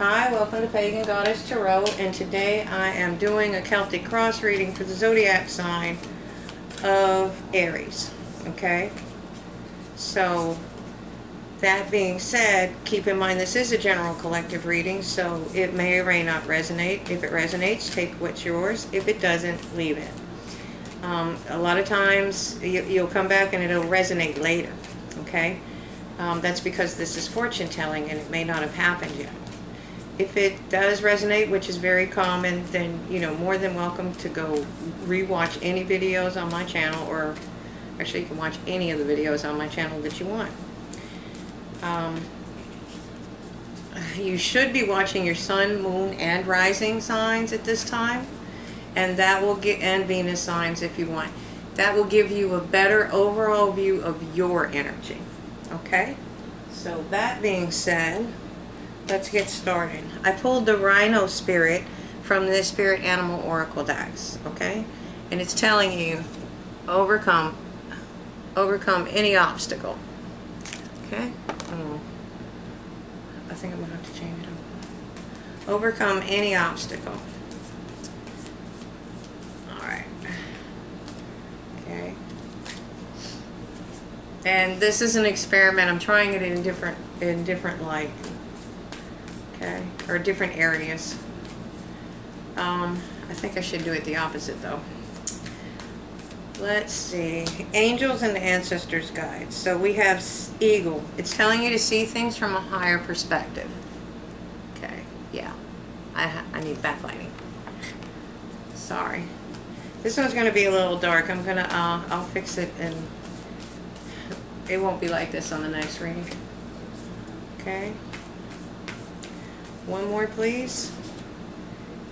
Hi, welcome to Pagan Goddess Tarot, and today I am doing a Celtic cross reading for the zodiac sign of Aries. Okay? So, that being said, keep in mind this is a general collective reading, so it may or may not resonate. If it resonates, take what's yours. If it doesn't, leave it. A lot of times you'll come back and it'll resonate later. Okay? That's because this is fortune telling and it may not have happened yet. If it does resonate, which is very common, then, more than welcome to go rewatch any videos on my channel, or actually you can watch any of the videos on my channel that you want. You should be watching your sun, moon, and rising signs at this time, and that will get, and Venus signs if you want. That will give you a better overall view of your energy. Okay? So that being said, let's get started. I pulled the Rhino Spirit from the Spirit Animal Oracle decks, okay? And it's telling you, overcome any obstacle, okay? I think I'm gonna have to change it up. Overcome any obstacle. All right. Okay. And this is an experiment. I'm trying it in different light. Okay, or different areas. I think I should do it the opposite though. Let's see. Angels and the Ancestors Guides. So we have Eagle. It's telling you to see things from a higher perspective. Okay, yeah. I need backlighting. Sorry. This one's going to be a little dark. I'll fix it, and it won't be like this on the next reading. Okay. One more, please.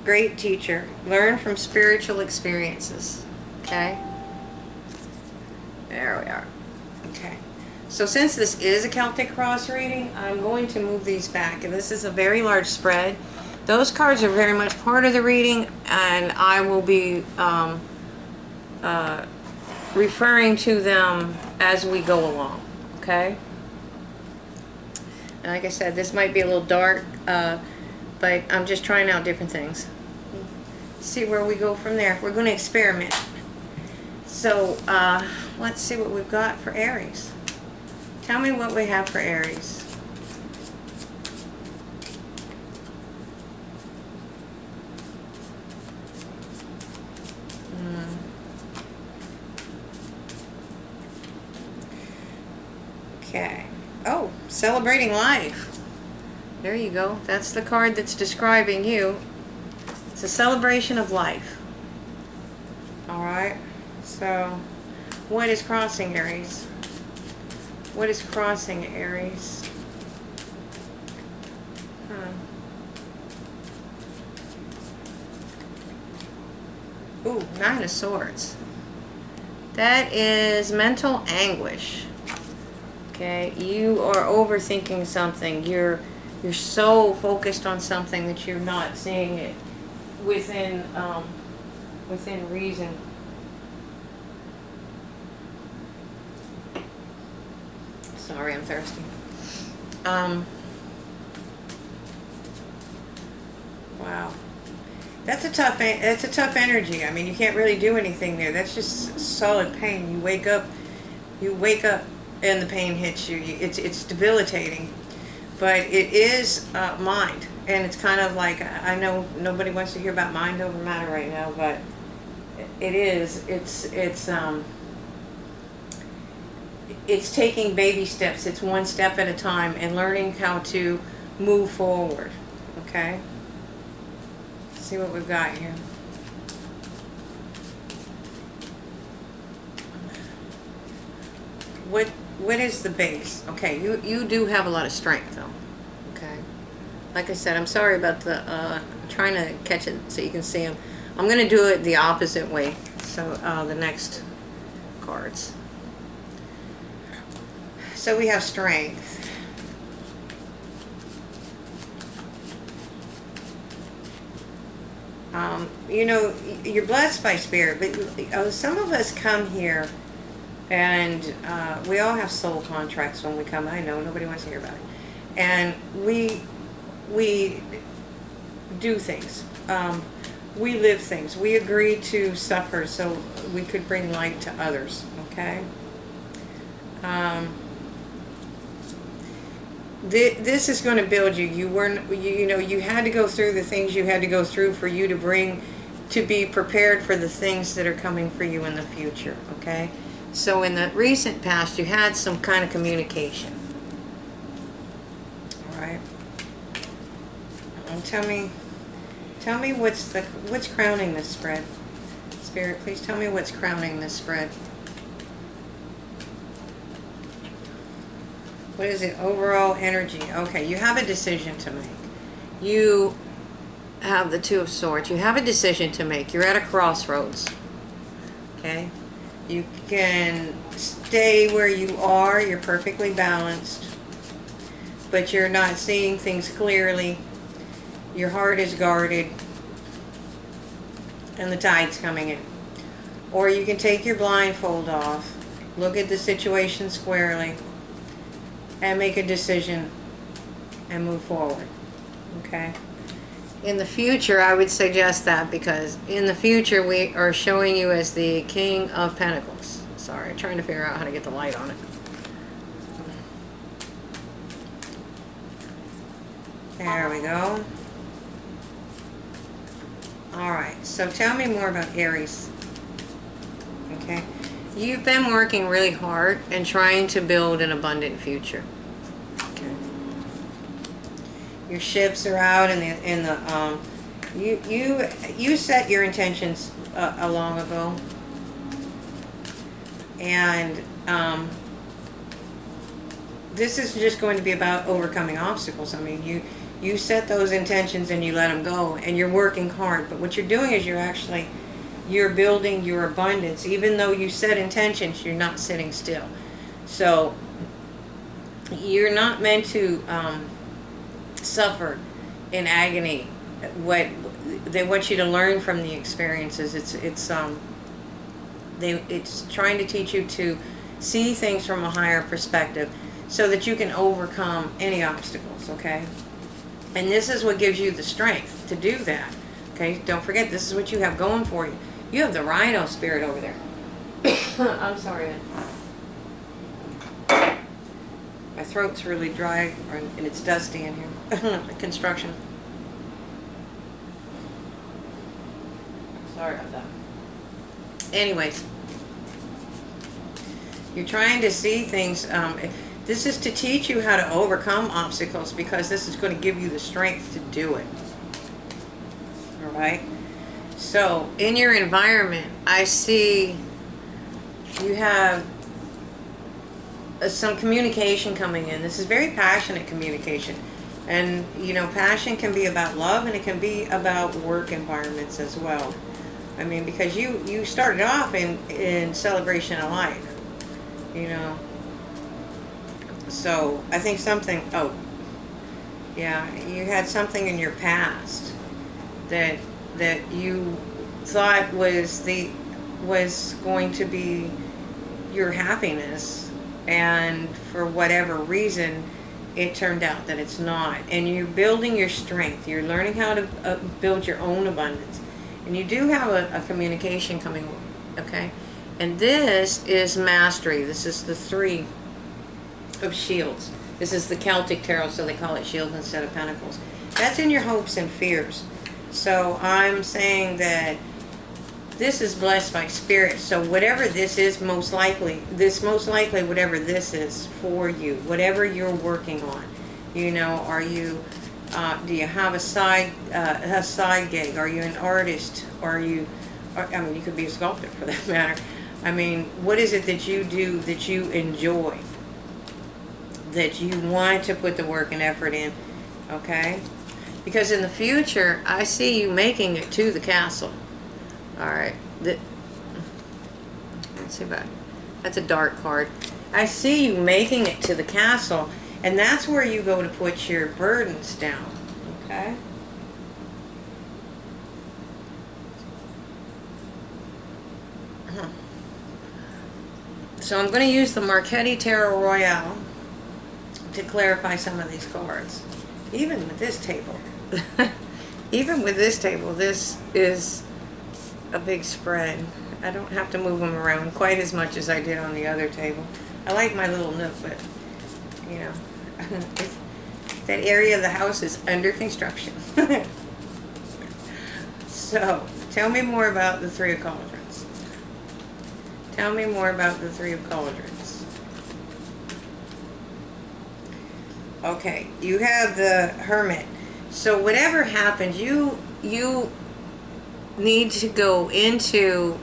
Great teacher. Learn from spiritual experiences. Okay? There we are. Okay. So since this is a Celtic cross reading, I'm going to move these back. And this is a very large spread. Those cards are very much part of the reading, and I will be referring to them as we go along. Okay? And like I said, this might be a little dark, but I'm just trying out different things. See where we go from there. We're going to experiment. So, let's see what we've got for Aries. Tell me what we have for Aries. Okay. Oh, celebrating life. There you go. That's the card that's describing you. It's a celebration of life. Alright. So, what is crossing Aries? What is crossing Aries? Ooh, Nine of Swords. That is mental anguish. Okay, you are overthinking something. You're so focused on something that you're not seeing it within reason. Sorry, I'm thirsty. Wow, that's a tough energy. I mean, you can't really do anything there. That's just solid pain. You wake up, and the pain hits you. It's debilitating. But it is mind, and it's kind of like, I know nobody wants to hear about mind over matter right now, but it is. It's taking baby steps. It's one step at a time and learning how to move forward. Okay? Let's see what we've got here. What is the base? Okay, you do have a lot of strength though. Okay. Like I said, I'm sorry about I'm trying to catch it so you can see them. I'm going to do it the opposite way. So the next cards. So we have strength. You're blessed by spirit, but some of us come here and we all have soul contracts when we come. I know nobody wants to hear about it. And we we do things. We live things. We agree to suffer so we could bring light to others. Okay. This is going to build you. You weren't. You know. You had to go through the things you had to go through for you to be prepared for the things that are coming for you in the future. Okay. So in the recent past, you had some kind of communication. All right. And tell me what's crowning this spread. Spirit, please tell me what's crowning this spread. What is it? Overall energy. Okay, you have a decision to make. You have the Two of Swords. You have a decision to make. You're at a crossroads. Okay? You can stay where you are. You're perfectly balanced. But you're not seeing things clearly. Your heart is guarded. And the tide's coming in. Or you can take your blindfold off. Look at the situation squarely. And make a decision. And move forward. Okay? In the future, I would suggest that, because in the future we are showing you as the King of Pentacles. Sorry, I'm trying to figure out how to get the light on it. There we go. Alright, so tell me more about Aries. Okay? You've been working really hard and trying to build an abundant future. Okay? Your ships are out in the you set your intentions a long ago, and this is just going to be about overcoming obstacles. I mean, you set those intentions and you let them go, and you're working hard. But what you're doing is you're building your abundance. Even though you set intentions, you're not sitting still. So you're not meant to suffer in agony. What they want you to learn from the experiences. It's trying to teach you to see things from a higher perspective, so that you can overcome any obstacles. Okay, and this is what gives you the strength to do that. Okay, don't forget, this is what you have going for you. You have the Rhino spirit over there. I'm sorry. My throat's really dry, and it's dusty in here. Construction. Sorry about that. Anyways, you're trying to see things. This is to teach you how to overcome obstacles, because this is going to give you the strength to do it. All right? So, in your environment, I see you have some communication coming in. This is very passionate communication. And, you know, passion can be about love, and it can be about work environments as well. I mean, because you started off in celebration of life, you know. So, I think something, oh, yeah, you had something in your past that you thought was going to be your happiness, and for whatever reason it turned out that it's not. And you're building your strength. You're learning how to build your own abundance, and you do have a communication coming, okay? And this is mastery. This is the Three of Shields. This is the Celtic tarot, so they call it Shields instead of Pentacles. That's in your hopes and fears. So I'm saying that this is blessed by spirit. So whatever this is, most likely whatever this is for you, whatever you're working on, you know, are you, do you have a side gig? Are you an artist? I mean, you could be a sculptor for that matter. I mean, what is it that you do that you enjoy, that you want to put the work and effort in? Okay? Because in the future, I see you making it to the castle. Alright. Let's see about it. That's a dark card. I see you making it to the castle, and that's where you go to put your burdens down. Okay? So I'm going to use the Marchetti Tarot Royale to clarify some of these cards. even with this table, even with this table, this is a big spread. I don't have to move them around quite as much as I did on the other table. I like my little nook, but, you know, that area of the house is under construction. So, tell me more about the Three of Cauldrons. Tell me more about the Three of Cauldrons. Okay, you have the Hermit. So whatever happens, you need to go into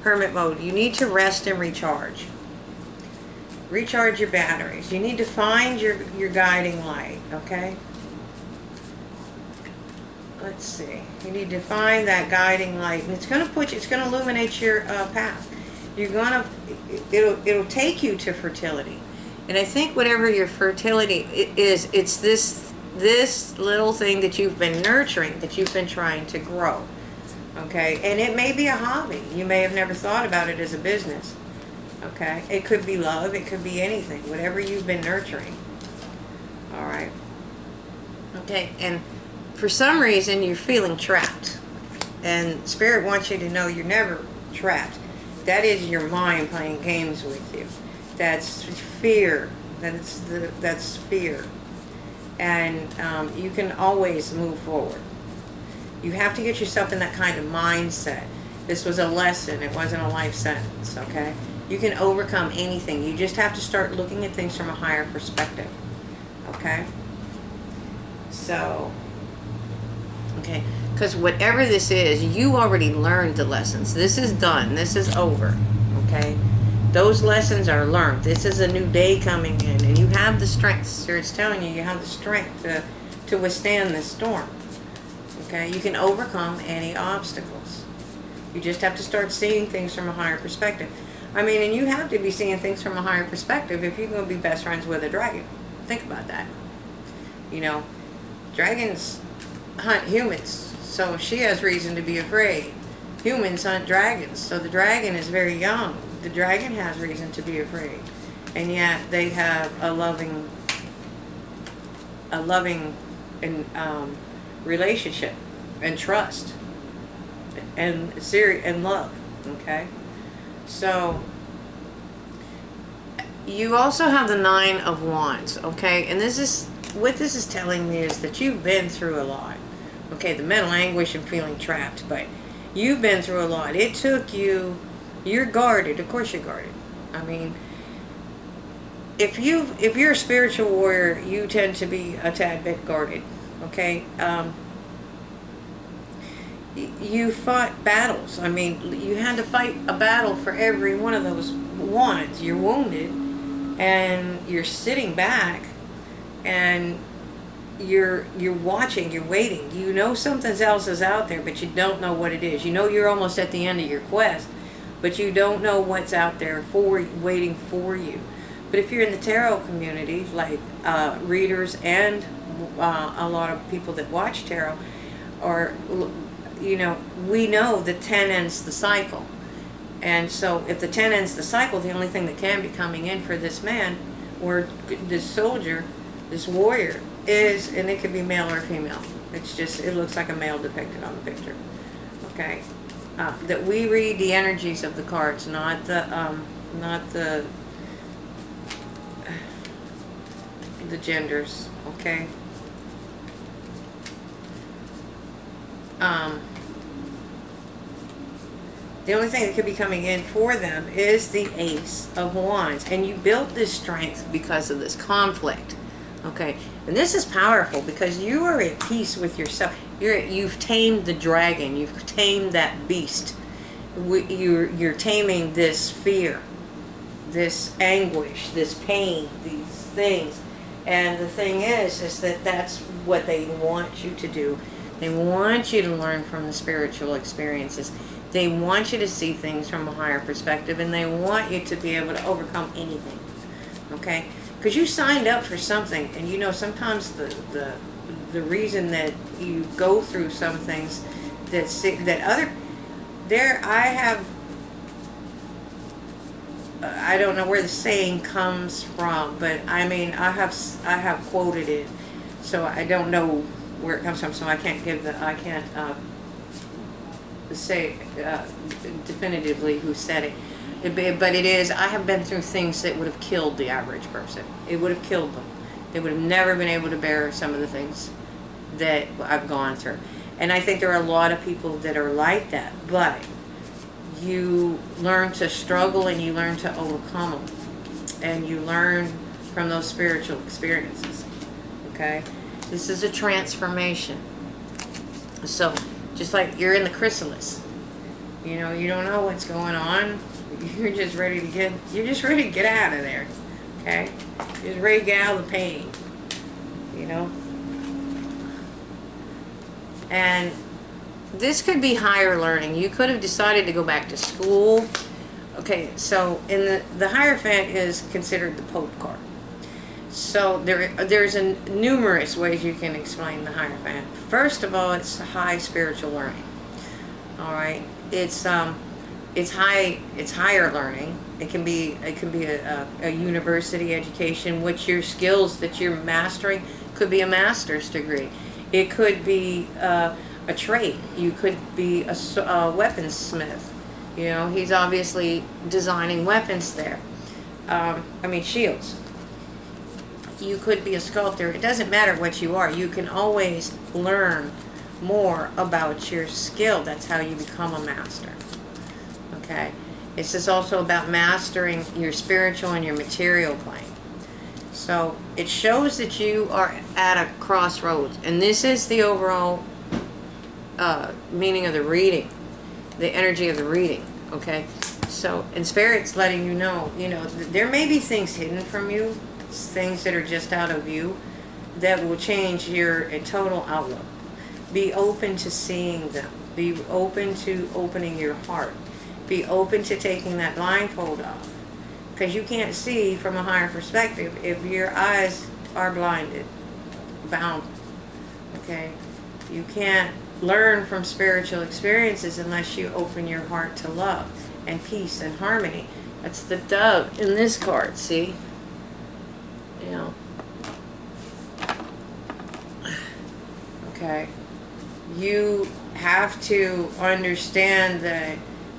Hermit mode. You need to rest and recharge. Recharge your batteries. You need to find your guiding light, okay? Let's see. You need to find that guiding light, and it's going to illuminate your path. It'll take you to fertility. And I think whatever your fertility is, it's this little thing that you've been nurturing, that you've been trying to grow. Okay? And it may be a hobby. You may have never thought about it as a business. Okay? It could be love, it could be anything, whatever you've been nurturing. All right? Okay, and for some reason you're feeling trapped. And Spirit wants you to know you're never trapped. That is your mind playing games with you. That's fear. That's fear. And you can always move forward. You have to get yourself in that kind of mindset. This was a lesson. It wasn't a life sentence, okay? You can overcome anything. You just have to start looking at things from a higher perspective, okay? So, okay, because whatever this is, you already learned the lessons. This is done. This is over, okay? Those lessons are learned. This is a new day coming in, and you have the strength. Spirit's telling you have the strength to withstand this storm. Okay, you can overcome any obstacles. You just have to start seeing things from a higher perspective. I mean, and you have to be seeing things from a higher perspective if you're going to be best friends with a dragon. Think about that. You know, dragons hunt humans, so she has reason to be afraid. Humans hunt dragons, so the dragon is very young. The dragon has reason to be afraid, and yet they have a loving and relationship and trust and love. Okay, so you also have the Nine of Wands. Okay, and this is what this is telling me is that you've been through a lot. Okay, the mental anguish and feeling trapped, but you've been through a lot. It took you. You're guarded. Of course you're guarded. I mean, if you're a spiritual warrior, you tend to be a tad bit guarded. Okay? You fought battles. I mean, you had to fight a battle for every one of those wands. You're wounded, and you're sitting back, and you're watching, you're waiting. You know something else is out there, but you don't know what it is. You know you're almost at the end of your quest, but you don't know what's out there waiting for you. But if you're in the tarot community, like readers and a lot of people that watch tarot, or you know, we know that 10 ends the cycle. And so if the 10 ends the cycle, the only thing that can be coming in for this man or this soldier, this warrior, is, and it could be male or female. It's just, it looks like a male depicted on the picture. Okay? That we read the energies of the cards, not the genders. Okay? The only thing that could be coming in for them is the Ace of Wands. And you built this strength because of this conflict. Okay? And this is powerful because you are at peace with yourself. You've tamed the dragon. You've tamed that beast. You're taming this fear, this anguish, this pain, these things. And the thing is that that's what they want you to do. They want you to learn from the spiritual experiences. They want you to see things from a higher perspective, and they want you to be able to overcome anything. Okay? Because you signed up for something, and you know sometimes the reason that you go through some things I don't know where the saying comes from, but I mean I have quoted it. So I don't know where it comes from. So I can't say definitively who said it. But it is, I have been through things that would have killed the average person. It would have killed them. They would have never been able to bear some of the things that I've gone through. And I think there are a lot of people that are like that. But you learn to struggle and you learn to overcome them. And you learn from those spiritual experiences. Okay? This is a transformation. So, just like you're in the chrysalis. You know, you don't know what's going on. You're just ready to get out of there. Okay? You're just ready to get out of the pain. You know? And this could be higher learning. You could have decided to go back to school. Okay, so in the Hierophant is considered the Pope card. So there's numerous ways you can explain the Hierophant. First of all, it's high spiritual learning. All right, it's higher learning. It can be a university education, which your skills that you're mastering could be a master's degree. It could be a trade. You could be a weaponsmith. You know, he's obviously designing weapons there. I mean, shields. You could be a sculptor. It doesn't matter what you are. You can always learn more about your skill. That's how you become a master. Okay? This is also about mastering your spiritual and your material plane. So it shows that you are at a crossroads. And this is the overall meaning of the reading. The energy of the reading. Okay? So, and Spirit's letting you know, there may be things hidden from you. Things that are just out of you that will change your total outlook. Be open to seeing them. Be open to opening your heart. Be open to taking that blindfold off. Because you can't see from a higher perspective if your eyes are blinded, bound. Okay? You can't learn from spiritual experiences unless you open your heart to love and peace and harmony. That's the dove in this card, see? You know. Okay. You have to understand that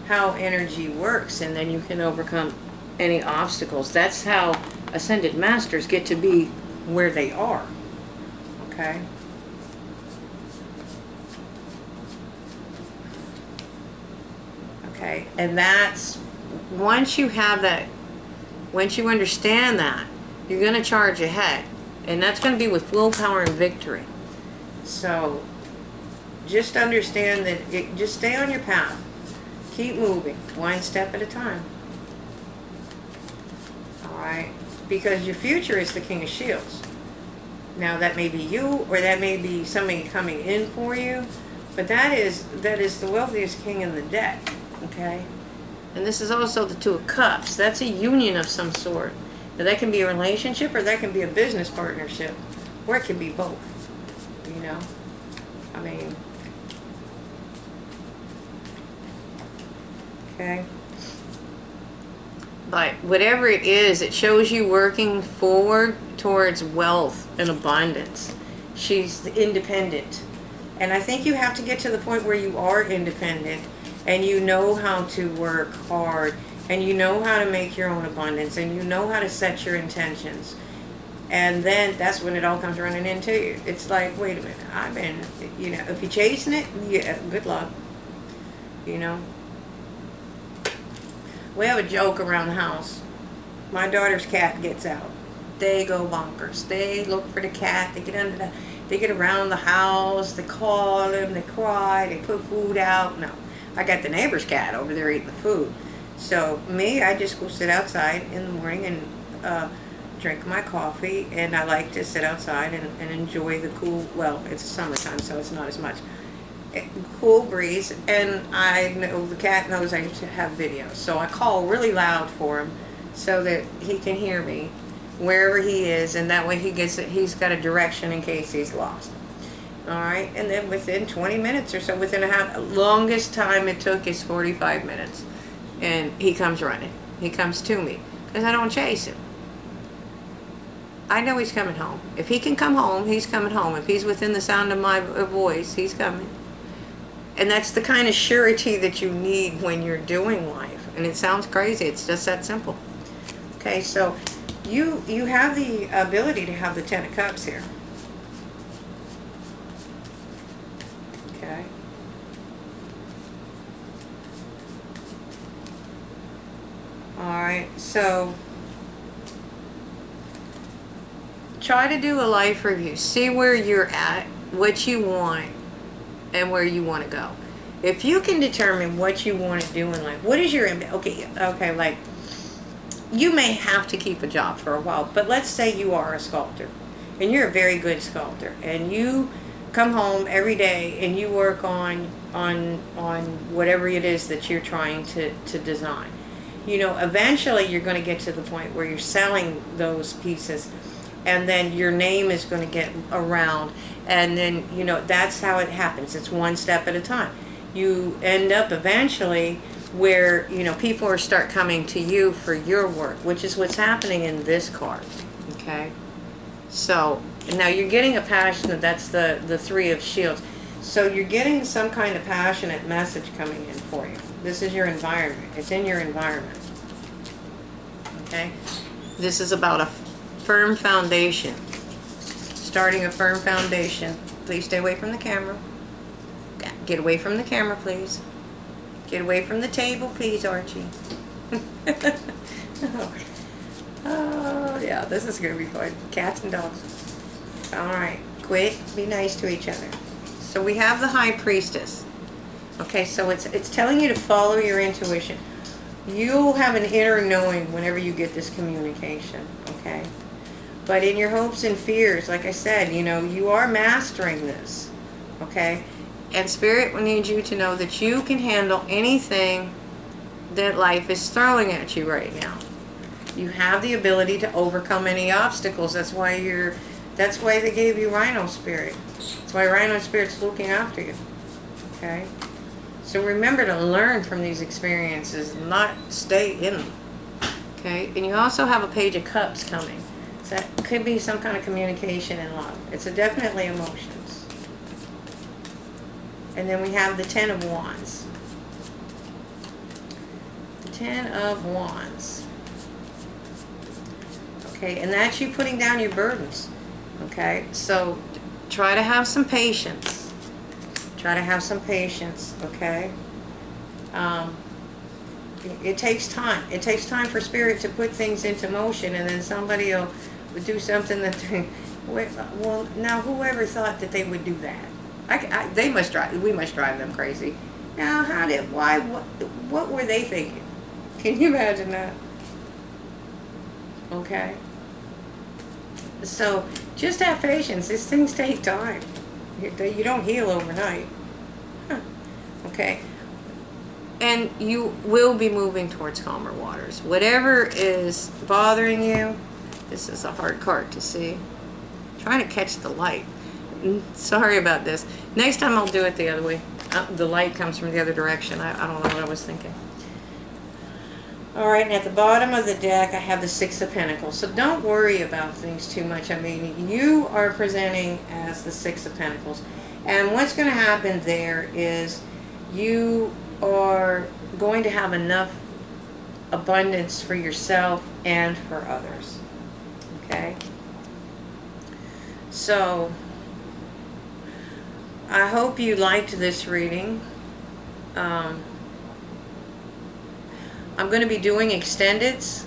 how energy works, and then you can overcome any obstacles. That's how Ascended Masters get to be where they are. Okay? Okay, and that's, once you have that, once you understand that, you're going to charge ahead. And that's going to be with willpower and victory. So, just understand that, just stay on your path. Keep moving, one step at a time. Alright? Because your future is the King of Shields. Now, that may be you, or that may be somebody coming in for you. But that is the wealthiest king in the deck. Okay? And this is also the Two of Cups. That's a union of some sort. Now, that can be a relationship, or that can be a business partnership, or it can be both. You know? I mean... Okay? But whatever it is, it shows you working forward towards wealth and abundance. She's independent. And I think you have to get to the point where you are independent, and you know how to work hard, and you know how to make your own abundance, and you know how to set your intentions. And then that's when it all comes running into you. It's like, wait a minute, I've been, if you're chasing it, yeah, good luck. You know? We have a joke around the house. My daughter's cat gets out. They go bonkers. They look for the cat. They get around the house. They call him. They cry. They put food out. No. I got the neighbor's cat over there eating the food. So me, I just go sit outside in the morning and drink my coffee. And I like to sit outside and enjoy the cool, well, it's summertime, so it's not as much. Cool breeze. And I know the cat knows I have videos. So I call really loud for him so that he can hear me wherever he is. And that way he's got a direction in case he's lost. Alright, and then within 20 minutes or so, within longest time it took is 45 minutes. And he comes running. He comes to me. Because I don't chase him. I know he's coming home. If he can come home, he's coming home. If he's within the sound of my voice, he's coming. And that's the kind of surety that you need when you're doing life. And it sounds crazy. It's just that simple. Okay, so you have the ability to have the Ten of Cups here. Okay. Alright, so try to do a life review. See where you're at, what you want, and where you want to go. If you can determine what you want to do in life, what is your, okay, like, you may have to keep a job for a while, but let's say you are a sculptor, and you're a very good sculptor, and you come home every day and you work on whatever it is that you're trying to design. You know, eventually you're going to get to the point where you're selling those pieces, and then your name is going to get around, and then, you know, that's how it happens. It's one step at a time. You end up eventually where, you know, people are start coming to you for your work, which is what's happening in this card. Okay, so now you're getting a passion. That's the Three of Shields. So you're getting some kind of passionate message coming in for you. This is your environment. It's in your environment. Okay, this is about a firm foundation. Starting a firm foundation. Please stay away from the camera. Get away from the camera, please. Get away from the table, please, Archie. Oh, yeah, this is going to be fun. Cats and dogs. Alright, quit. Be nice to each other. So we have the High Priestess. Okay, so it's telling you to follow your intuition. You'll have an inner knowing whenever you get this communication, okay? But in your hopes and fears, like I said, you know, you are mastering this, okay? And Spirit will need you to know that you can handle anything that life is throwing at you right now. You have the ability to overcome any obstacles. That's why they gave you Rhino Spirit. That's why Rhino Spirit's looking after you. Okay? So remember to learn from these experiences, not stay in them. Okay? And you also have a Page of Cups coming. So that could be some kind of communication and love. It's definitely emotions. And then we have the Ten of Wands. The Ten of Wands. Okay, and that's you putting down your burdens. Okay, so try to have some patience. Try to have some patience, okay? It takes time. It takes time for Spirit to put things into motion, and then somebody will do something that they, well, now whoever thought that they would do that? They must drive, we must drive them crazy. Now, what were they thinking? Can you imagine that? Okay. So, just have patience. These things take time. You don't heal overnight. Huh. Okay. And you will be moving towards calmer waters. Whatever is bothering you, this is a hard card to see. Trying to catch the light. Sorry about this. Next time I'll do it the other way. The light comes from the other direction. I don't know what I was thinking. Alright, and at the bottom of the deck I have the Six of Pentacles. So don't worry about things too much. I mean, you are presenting as the Six of Pentacles. And what's going to happen there is you are going to have enough abundance for yourself and for others. Okay? So, I hope you liked this reading. I'm going to be doing extendeds,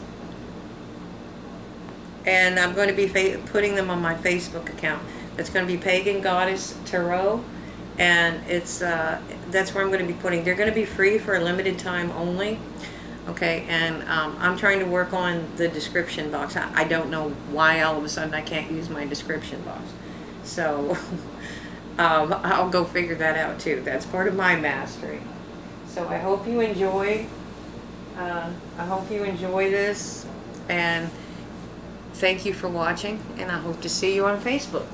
and I'm going to be putting them on my Facebook account. It's going to be Pagan Goddess Tarot, and it's that's where I'm going to be putting. They're going to be free for a limited time only. Okay, and I'm trying to work on the description box. I don't know why all of a sudden I can't use my description box. So I'll go figure that out too. That's part of my mastery. So I hope you enjoy. I hope you enjoy this, and thank you for watching, and I hope to see you on Facebook.